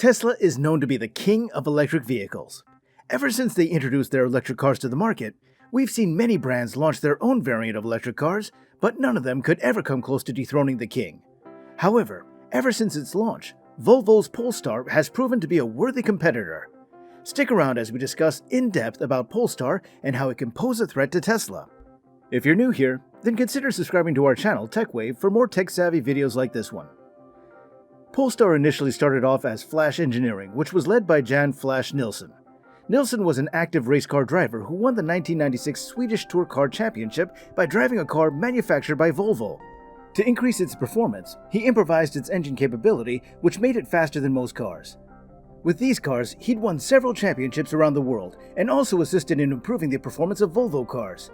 Tesla is known to be the king of electric vehicles. Ever since they introduced their electric cars to the market, we've seen many brands launch their own variant of electric cars, but none of them could ever come close to dethroning the king. However, ever since its launch, Volvo's Polestar has proven to be a worthy competitor. Stick around as we discuss in depth about Polestar and how it can pose a threat to Tesla. If you're new here, then consider subscribing to our channel TechWave for more tech-savvy videos like this one. Polestar initially started off as Flash Engineering, which was led by Jan Flash Nilsson. Nilsson was an active race car driver who won the 1996 Swedish Tour Car Championship by driving a car manufactured by Volvo. To increase its performance, he improvised its engine capability, which made it faster than most cars. With these cars, he'd won several championships around the world and also assisted in improving the performance of Volvo cars.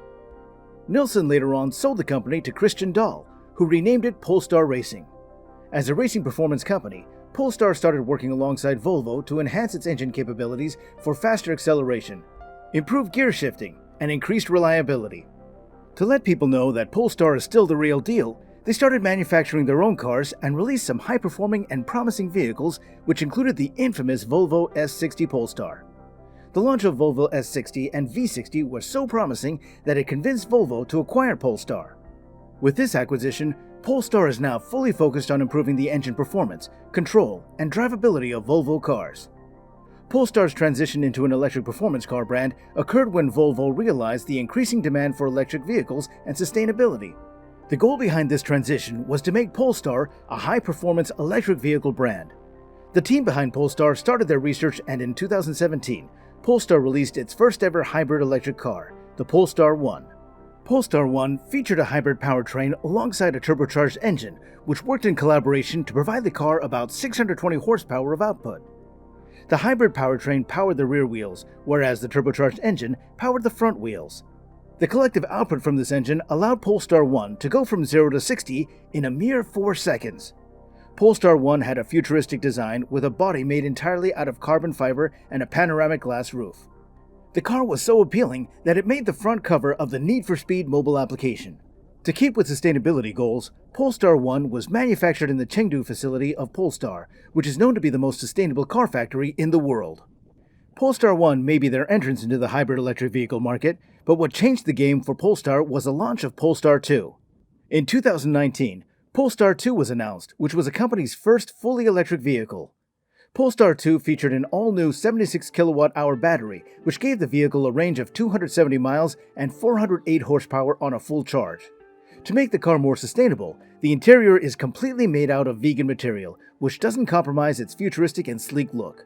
Nilsson later on sold the company to Christian Dahl, who renamed it Polestar Racing. As a racing performance company, Polestar started working alongside Volvo to enhance its engine capabilities for faster acceleration, improved gear shifting, and increased reliability. To let people know that Polestar is still the real deal, they started manufacturing their own cars and released some high-performing and promising vehicles, which included the infamous Volvo S60 Polestar. The launch of Volvo S60 and V60 was so promising that it convinced Volvo to acquire Polestar. With this acquisition, Polestar is now fully focused on improving the engine performance, control, and drivability of Volvo cars. Polestar's transition into an electric performance car brand occurred when Volvo realized the increasing demand for electric vehicles and sustainability. The goal behind this transition was to make Polestar a high-performance electric vehicle brand. The team behind Polestar started their research, and in 2017, Polestar released its first-ever hybrid electric car, the Polestar 1. Polestar 1 featured a hybrid powertrain alongside a turbocharged engine, which worked in collaboration to provide the car about 620 horsepower of output. The hybrid powertrain powered the rear wheels, whereas the turbocharged engine powered the front wheels. The collective output from this engine allowed Polestar 1 to go from 0 to 60 in a mere 4 seconds. Polestar 1 had a futuristic design with a body made entirely out of carbon fiber and a panoramic glass roof. The car was so appealing that it made the front cover of the Need for Speed mobile application. To keep with sustainability goals, Polestar 1 was manufactured in the Chengdu facility of Polestar, which is known to be the most sustainable car factory in the world. Polestar 1 may be their entrance into the hybrid electric vehicle market, but what changed the game for Polestar was the launch of Polestar 2. In 2019, Polestar 2 was announced, which was the company's first fully electric vehicle. Polestar 2 featured an all-new 76 kilowatt-hour battery, which gave the vehicle a range of 270 miles and 408 horsepower on a full charge. To make the car more sustainable, the interior is completely made out of vegan material, which doesn't compromise its futuristic and sleek look.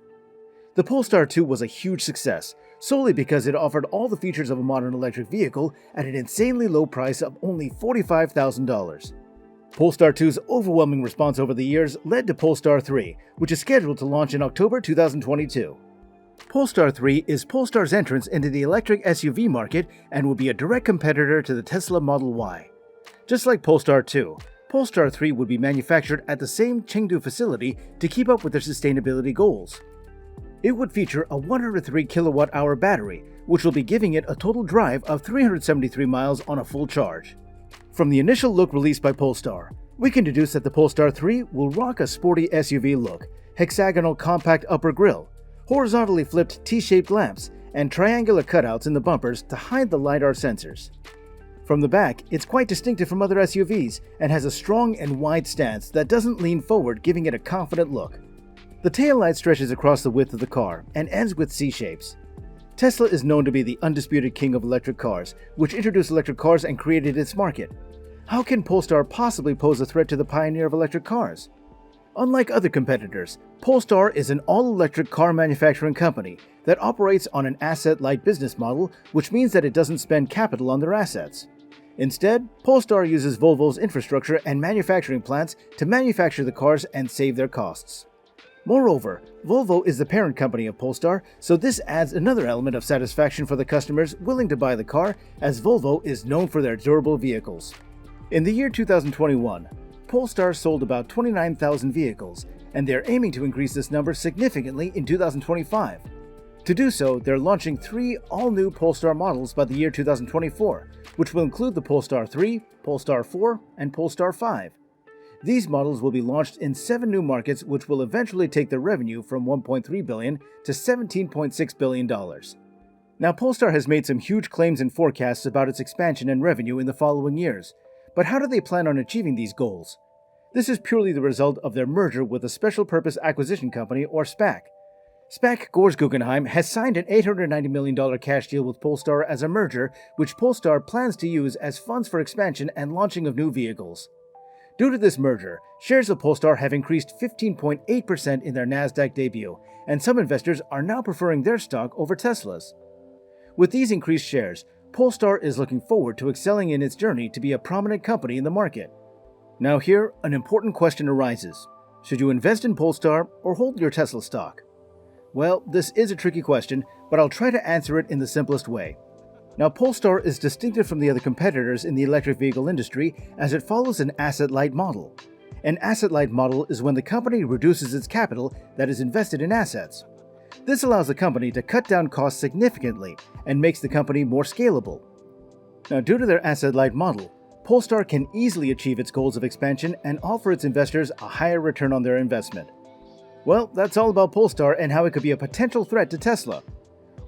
The Polestar 2 was a huge success, solely because it offered all the features of a modern electric vehicle at an insanely low price of only $45,000. Polestar 2's overwhelming response over the years led to Polestar 3, which is scheduled to launch in October 2022. Polestar 3 is Polestar's entrance into the electric SUV market and will be a direct competitor to the Tesla Model Y. Just like Polestar 2, Polestar 3 would be manufactured at the same Chengdu facility to keep up with their sustainability goals. It would feature a 103 kilowatt-hour battery, which will be giving it a total drive of 373 miles on a full charge. From the initial look released by Polestar, we can deduce that the Polestar 3 will rock a sporty SUV look, hexagonal compact upper grille, horizontally flipped T-shaped lamps, and triangular cutouts in the bumpers to hide the LiDAR sensors. From the back, it's quite distinctive from other SUVs and has a strong and wide stance that doesn't lean forward, giving it a confident look. The taillight stretches across the width of the car and ends with C-shapes. Tesla is known to be the undisputed king of electric cars, which introduced electric cars and created its market. How can Polestar possibly pose a threat to the pioneer of electric cars? Unlike other competitors, Polestar is an all-electric car manufacturing company that operates on an asset-light business model, which means that it doesn't spend capital on their assets. Instead, Polestar uses Volvo's infrastructure and manufacturing plants to manufacture the cars and save their costs. Moreover, Volvo is the parent company of Polestar, so this adds another element of satisfaction for the customers willing to buy the car, as Volvo is known for their durable vehicles. In the year 2021, Polestar sold about 29,000 vehicles, and they're aiming to increase this number significantly in 2025. To do so, they're launching 3 all-new Polestar models by the year 2024, which will include the Polestar 3, Polestar 4, and Polestar 5. These models will be launched in 7 new markets, which will eventually take their revenue from $1.3 billion to $17.6 billion. Now, Polestar has made some huge claims and forecasts about its expansion and revenue in the following years. But how do they plan on achieving these goals? This is purely the result of their merger with a Special Purpose Acquisition Company, or SPAC. SPAC Gores Guggenheim has signed an $890 million cash deal with Polestar as a merger, which Polestar plans to use as funds for expansion and launching of new vehicles. Due to this merger, shares of Polestar have increased 15.8% in their Nasdaq debut, and some investors are now preferring their stock over Tesla's. With these increased shares, Polestar is looking forward to excelling in its journey to be a prominent company in the market. Now here, an important question arises. Should you invest in Polestar or hold your Tesla stock? Well, this is a tricky question, but I'll try to answer it in the simplest way. Now, Polestar is distinctive from the other competitors in the electric vehicle industry as it follows an asset-light model. An asset-light model is when the company reduces its capital that is invested in assets. This allows the company to cut down costs significantly and makes the company more scalable. Now, due to their asset-light model, Polestar can easily achieve its goals of expansion and offer its investors a higher return on their investment. Well, that's all about Polestar and how it could be a potential threat to Tesla.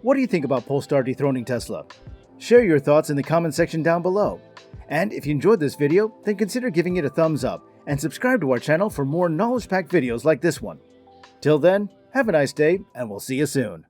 What do you think about Polestar dethroning Tesla? Share your thoughts in the comment section down below. And if you enjoyed this video, then consider giving it a thumbs up and subscribe to our channel for more knowledge-packed videos like this one. Till then, have a nice day, and we'll see you soon.